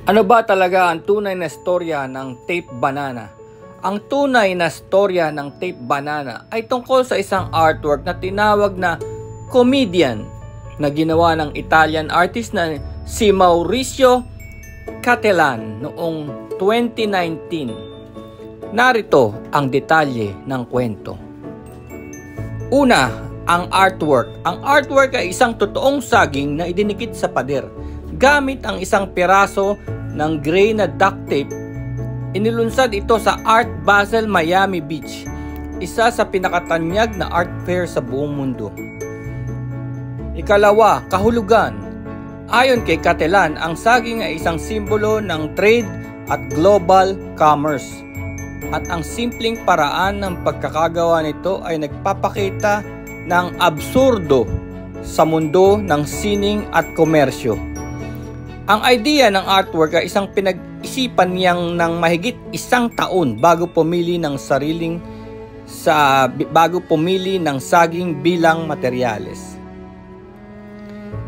Ano ba talaga ang tunay na storya ng Tape Banana? Ang tunay na storya ng Tape Banana ay tungkol sa isang artwork na tinawag na Comedian na ginawa ng Italian artist na si Maurizio Cattelan noong 2019. Narito ang detalye ng kwento. Una, ang artwork. Ang artwork ay isang totoong saging na idinikit sa pader. Gamit ang isang piraso ng gray na duct tape, inilunsad ito sa Art Basel, Miami Beach, isa sa pinakatanyag na art fair sa buong mundo. Ikalawa, kahulugan. Ayon kay Cattelan, ang saging ay isang simbolo ng trade at global commerce. At ang simpleng paraan ng pagkakagawa nito ay nagpapakita ng absurdo sa mundo ng sining at komersyo. Ang idea ng artwork ay isang pinag-isipan niyang ng mahigit 1 taon bago pumili ng saging bilang materyales.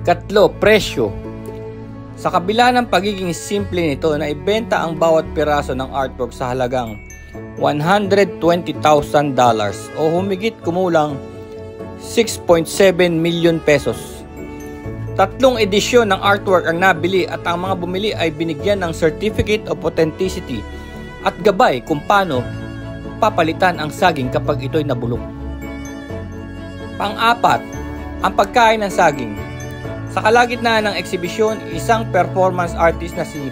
Katlo, presyo. Sa kabila ng pagiging simple nito, naibenta ang bawat piraso ng artwork sa halagang $120,000 o humigit kumulang 6.7 million pesos. 3 edisyon ng artwork ang nabili at ang mga bumili ay binigyan ng Certificate of Authenticity at gabay kung paano papalitan ang saging kapag ito'y nabulok. Pang-4, ang pagkain ng saging. Sa kalagitnaan ng eksibisyon, isang performance artist na si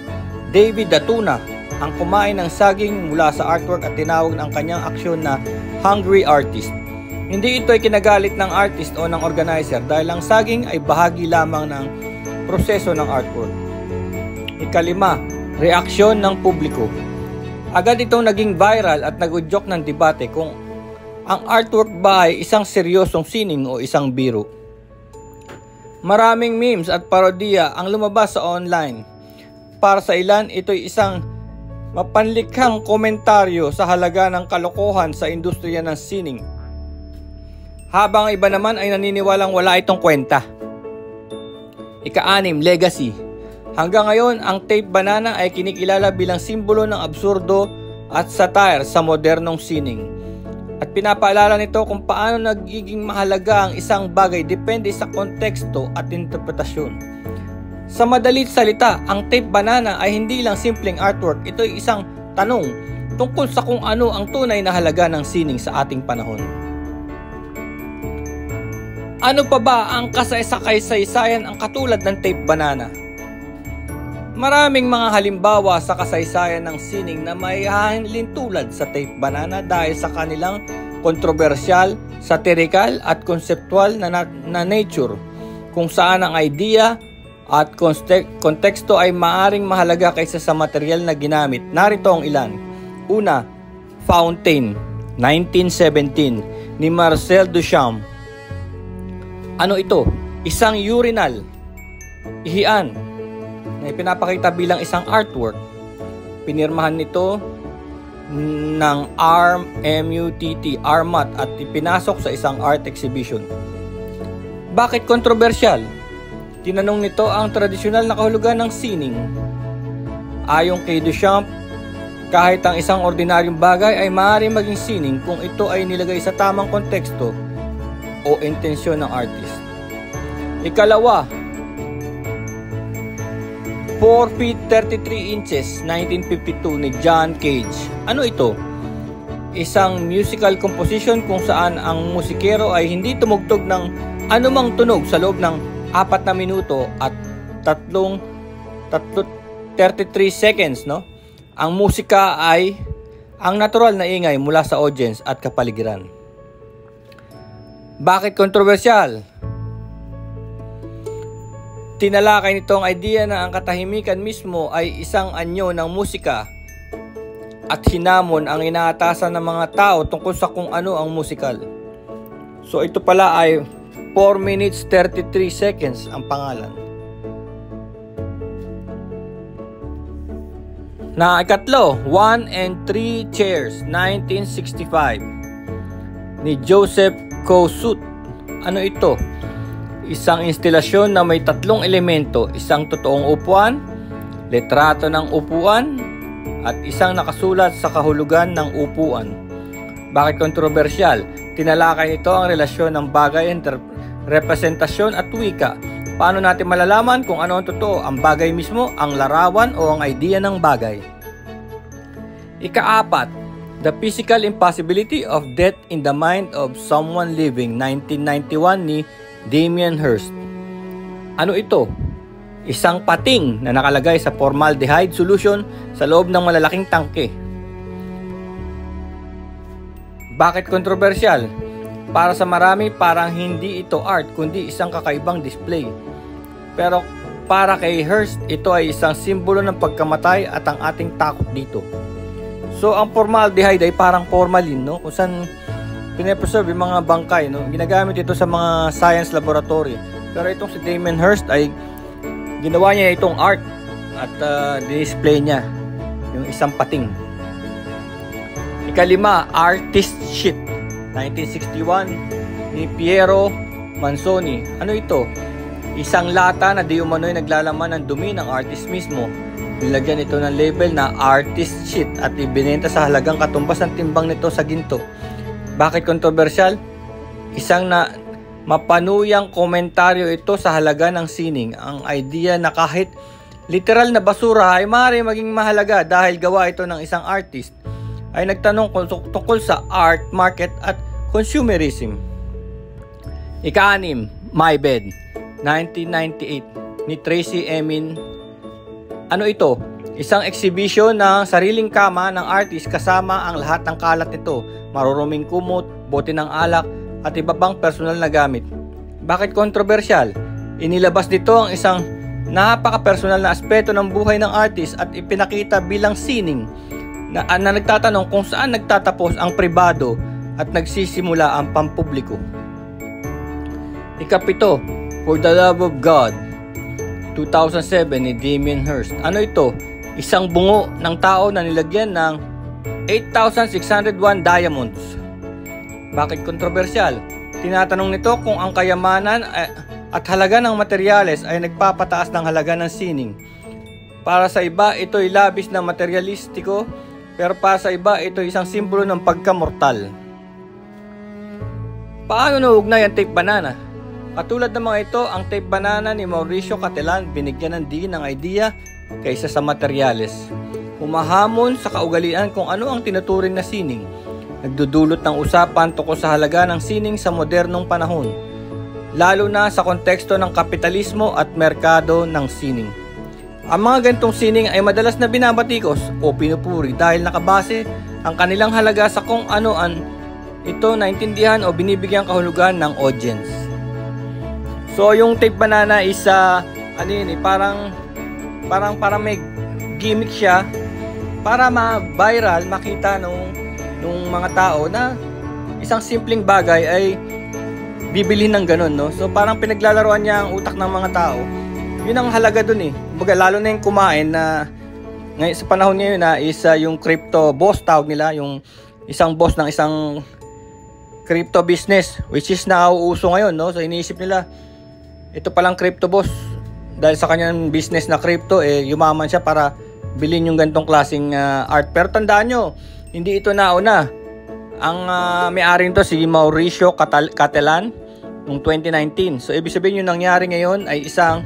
David Datuna ang kumain ng saging mula sa artwork at tinawag ng kanyang aksyon na Hungry Artist. Hindi ito ay kinagalit ng artist o ng organizer dahil ang saging ay bahagi lamang ng proseso ng artwork. Ikalima, reaksyon ng publiko. Agad itong naging viral at nag-udyok ng debate kung ang artwork ba ay isang seryosong sining o isang biro. Maraming memes at parodiya ang lumabas sa online. Para sa ilan, ito'y isang mapanlikhang komentaryo sa halaga ng kalokohan sa industriya ng sining. Habang iba naman ay naniniwalang wala itong kwenta. Ika-6, legacy. Hanggang ngayon, ang Tape Banana ay kinikilala bilang simbolo ng absurdo at satire sa modernong sining. At pinapaalala nito kung paano nagiging mahalaga ang isang bagay depende sa konteksto at interpretasyon. Sa madalit salita, ang Tape Banana ay hindi lang simpleng artwork, ito ay isang tanong tungkol sa kung ano ang tunay na halaga ng sining sa ating panahon. Ano pa ba ang kasaysayan ang katulad ng Tape Banana? Maraming mga halimbawa sa kasaysayan ng sining na may halintulad sa Tape Banana dahil sa kanilang kontrobersyal, satirical at konseptual na nature, kung saan ang idea at konteksto ay maaring mahalaga kaysa sa material na ginamit. Narito ang ilan. Una, Fountain, 1917 ni Marcel Duchamp. Ano ito? Isang urinal, ihian, na ipinapakita bilang isang artwork. Pinirmahan nito ng Armat at ipinasok sa isang art exhibition. Bakit kontrobersyal? Tinanong nito ang tradisyonal na kahulugan ng sining. Ayon kay Duchamp, kahit ang isang ordinaryong bagay ay maaaring maging sining kung ito ay nilagay sa tamang konteksto o intensyon ng artist. Ikalawa, 4 feet 33 inches, 1952 ni John Cage. Ano ito? Isang musical composition kung saan ang musikero ay hindi tumugtog ng anumang tunog sa loob ng 4 na minuto at 33 seconds, no? Ang musika ay ang natural na ingay mula sa audience at kapaligiran. Bakit kontrobersyal? Tinalakay nito ang idea na ang katahimikan mismo ay isang anyo ng musika at hinamon ang inaatasan ng mga tao tungkol sa kung ano ang musikal. So ito pala ay 4 minutes 33 seconds ang pangalan. Na ikatlo, 1 and 3 Chairs, 1965 ni Joseph Kosuth. Ano ito? Isang instalasyon na may 3 elemento, isang totoong upuan, litrato ng upuan, at isang nakasulat sa kahulugan ng upuan. Bakit kontrobersyal? Tinalakay nito ang relasyon ng bagay, representasyon at wika. Paano natin malalaman kung ano ang totoo, ang bagay mismo, ang larawan o ang idea ng bagay? Ika-4, The Physical Impossibility of Death in the Mind of Someone Living, 1991 ni Damien Hirst. Ano ito? Isang pating na nakalagay sa formaldehyde solution sa loob ng malalaking tangke. Bakit kontrobersyal? Para sa marami, parang hindi ito art kundi isang kakaibang display. Pero para kay Hirst, ito ay isang simbolo ng pagkamatay at ang ating takot dito. So ang formaldehyde ay parang formalin, no? Kung saan pinapreserve yung mga bangkay, no? Ginagamit ito sa mga science laboratory. Pero itong si Damien Hirst ay ginawa niya itong art at display niya yung isang pating. Ika-5, Artist Sheet, 1961 ni Piero Manzoni. Ano ito? Isang lata na di umano'y naglalaman ng dumi ng artist mismo. Nilagyan ito ng label na Artist Sheet at ibinenta sa halagang katumbas ng timbang nito sa ginto. Bakit kontrobersyal? Isang mapanuyang komentaryo ito sa halaga ng sining. Ang idea na kahit literal na basura ay maaari maging mahalaga dahil gawa ito ng isang artist, ay nagtanong tungkol sa art, market at consumerism. Ika-6, My Bed, 1998 ni Tracy Emin. Ano ito? Isang exhibition ng sariling kama ng artist kasama ang lahat ng kalat nito, maruruming kumot, bote ng alak at iba pang personal na gamit. Bakit kontrobersyal? Inilabas dito ang isang napaka-personal na aspeto ng buhay ng artist at ipinakita bilang sining na nagtatanong kung saan nagtatapos ang pribado at nagsisimula ang pampubliko. Ika-7, For the Love of God, 2007 ni Damien Hirst. Ano ito? Isang bungo ng tao na nilagyan ng 8,601 diamonds. Bakit kontrobersyal? Tinatanong nito kung ang kayamanan at halaga ng materyales ay nagpapataas ng halaga ng sining. Para sa iba, ito ay labis na materialistiko, pero para sa iba, ito ay isang simbolo ng pagkamortal. Paano nauugnay ang tape banana? Katulad ng mga ito, ang tape banana ni Mauricio Cattelan binigyan ng diin ng idea kaysa sa materyales. Humahamon sa kaugalian kung ano ang tinuturing na sining. Nagdudulot ng usapan tungkol sa halaga ng sining sa modernong panahon, lalo na sa konteksto ng kapitalismo at merkado ng sining. Ang mga ganitong sining ay madalas na binabatikos o pinupuri dahil nakabase ang kanilang halaga sa kung ano ito naintindihan o binibigyang kahulugan ng audience. So yung tape banana is parang may gimmick siya para ma-viral, makita nung mga tao na isang simpleng bagay ay bibilhin ng ganun, no? So parang pinaglalaroan niya ang utak ng mga tao. Yun ang halaga dun eh. Kumbaga, lalo na yung kumain na ngayon, sa panahon ngayon na yung crypto boss tawag nila, yung isang boss ng isang crypto business which is nauuso ngayon, no? So iniisip nila ito palang crypto boss dahil sa kanyang business na crypto yumaman siya para bilhin yung gantong klaseng art. Pero tandaan nyo, hindi ito nauna. Ang may-ari nito si Mauricio Cattelan noong 2019. So ibig sabihin yung nangyari ngayon ay isang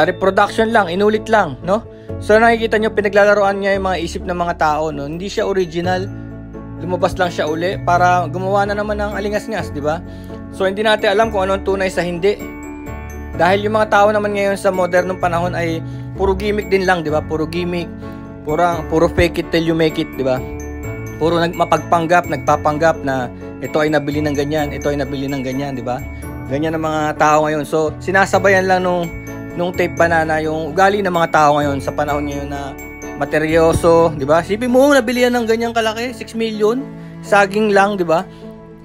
reproduction lang, inulit lang, no? So nakikita nyo, pinaglalaroan niya yung mga isip ng mga tao, no? Hindi siya original, lumabas lang siya uli para gumawa na naman ng alingas-ngas, di ba? So hindi natin alam kung ano ang tunay sa hindi. Dahil yung mga tao naman ngayon sa modernong panahon ay puro gimmick din lang, di ba? Puro gimmick, puro fake it till you make it, di ba? Puro nagpapanggap na ito ay nabili ng ganyan, ito ay nabili ng ganyan, di ba? Ganyan ang mga tao ngayon. So sinasabayan lang nung tape banana yung ugali ng mga tao ngayon sa panahon ngayon na materyoso, di ba? Sipin mo, nabili yan ng ganyang kalaki, 6 million, saging lang, di ba?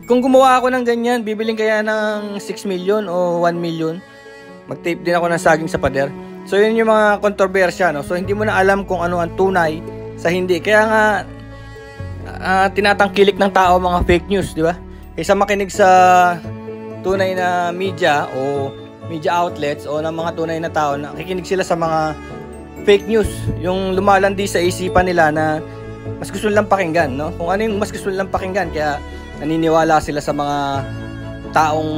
Kung gumawa ako ng ganyan, bibiling kaya ng 6 million o 1 million. Mag-tape din ako ng saging sa pader. So yun yung mga kontrobersya, no? So hindi mo na alam kung ano ang tunay sa hindi. Kaya nga tinatangkilik ng tao mga fake news, di ba? Kaysa makinig sa tunay na media o media outlets o ng mga tunay na tao, nakikinig sila sa mga fake news, yung lumalandi sa isipan nila na mas gusto nilang pakinggan, no? Kung ano yung mas gusto nilang pakinggan, kaya naniniwala sila sa mga taong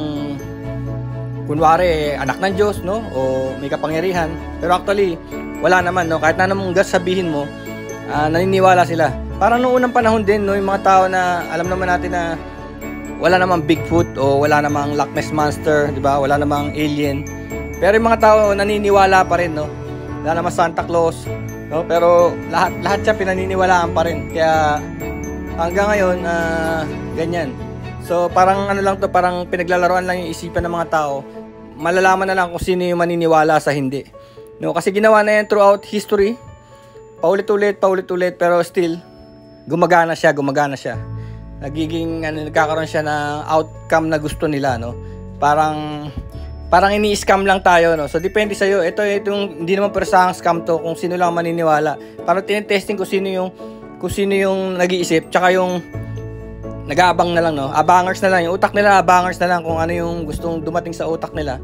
kunwari anak ng Diyos, no? O may kapangyarihan. Pero actually, wala naman, no? Kahit na namang sabihin mo, naniniwala sila. Parang noong unang panahon din, no? Yung mga tao na alam naman natin na wala namang Bigfoot o wala namang Loch Ness Monster, di ba? Wala namang alien. Pero yung mga tao naniniwala pa rin, no? Wala namang Santa Claus, no? Pero lahat siya pinaniniwalaan pa rin. Kaya hanggang ngayon, ganyan. So parang ano lang to, parang pinaglalaroan lang yung isipan ng mga tao. Malalaman na lang kung sino yung maniniwala sa hindi. No, kasi ginawa na yan throughout history. Paulit-ulit, pero still gumagana siya. Nagkakaroon siya ng outcome na gusto nila, no? Parang ini-scam lang tayo, no? So depende sa iyo. Ito yung hindi naman persahang scam to, kung sino lang maniniwala. Parang tinetesting kung sino yung nag-iisip, tsaka yung nag-aabang na lang, no? Abangers na lang, yung utak nila, abangers na lang kung ano yung gustong dumating sa utak nila.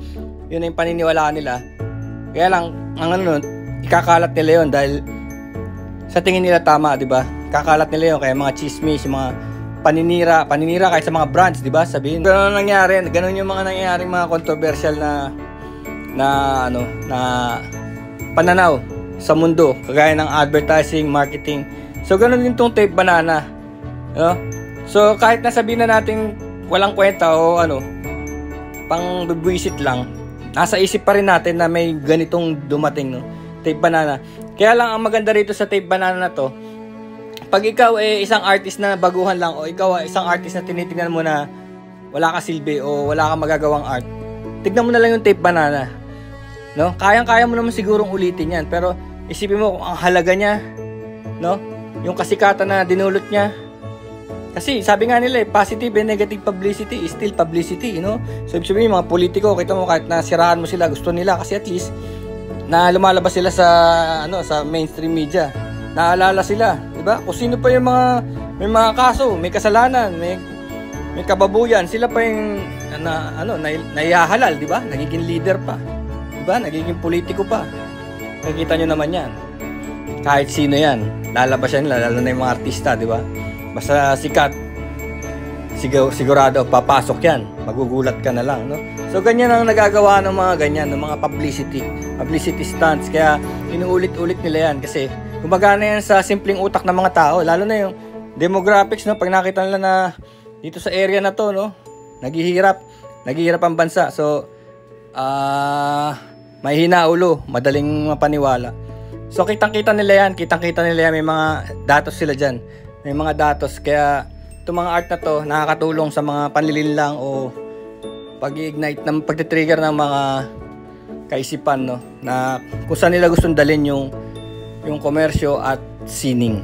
Yun na yung paniniwalaan nila. Kaya lang, ang ano nun, ikakalat nila yun dahil sa tingin nila tama, di ba? Kakalat nila yun, kaya mga chismis, yung mga paninira kahit sa mga brands, di ba? Sabihin, ganun yung mga nangyayaring mga controversial na pananaw sa mundo, kagaya ng advertising, marketing. So ganun din tong Tape Banana, no? So kahit nasabihin na natin walang kwenta o pang bubwisit lang, nasa isip pa rin natin na may ganitong dumating, no? Tape Banana. Kaya lang ang maganda rito sa Tape Banana na to, pag ikaw isang artist na baguhan lang, o ikaw isang artist na tinitingnan mo na wala ka silbi o wala ka magagawang art, tignan mo na lang yung Tape Banana, no? Kayang-kaya mo naman sigurong ulitin yan, pero isipin mo kung ang halaga niya, no? Yung kasikatan na dinulot niya. Kasi sabi nga nila, positive and negative publicity is still publicity, no? So ibig sabihin, mga politiko, kita mo kahit nasiraan mo sila, gusto nila kasi at least na lumalabas sila sa mainstream media. Naalala sila, 'di ba? Kung sino pa yung may mga kaso, may kasalanan, may kababuyan, sila pa yung naihahalal, 'di ba? Nagiging leader pa. 'Di ba? Nagiging politiko pa. Nakikita niyo naman 'yan. Kahit sino 'yan, lalabas yan, lalo na yung mga artista, 'di ba? Basta sikat, sigurado papasok 'yan. Magugulat ka na lang, no? So ganyan ang nagagawa ng mga ganyan, ng mga publicity stunts. Kaya inuulit-ulit nila 'yan kasi gumagana yan sa simpleng utak ng mga tao, lalo na yung demographics, no? Pag nakita nila na dito sa area na to, no, naghihirap ang bansa. So mahina ulo, madaling mapaniwala. So kitang-kita nila yan, may mga datos sila diyan. May mga datos, kaya itong mga art na to nakakatulong sa mga panlilinlang o pag-ignite ng pagti-trigger ng mga kaisipan, no, na kung saan nila gustong dalhin yung komersyo at sining.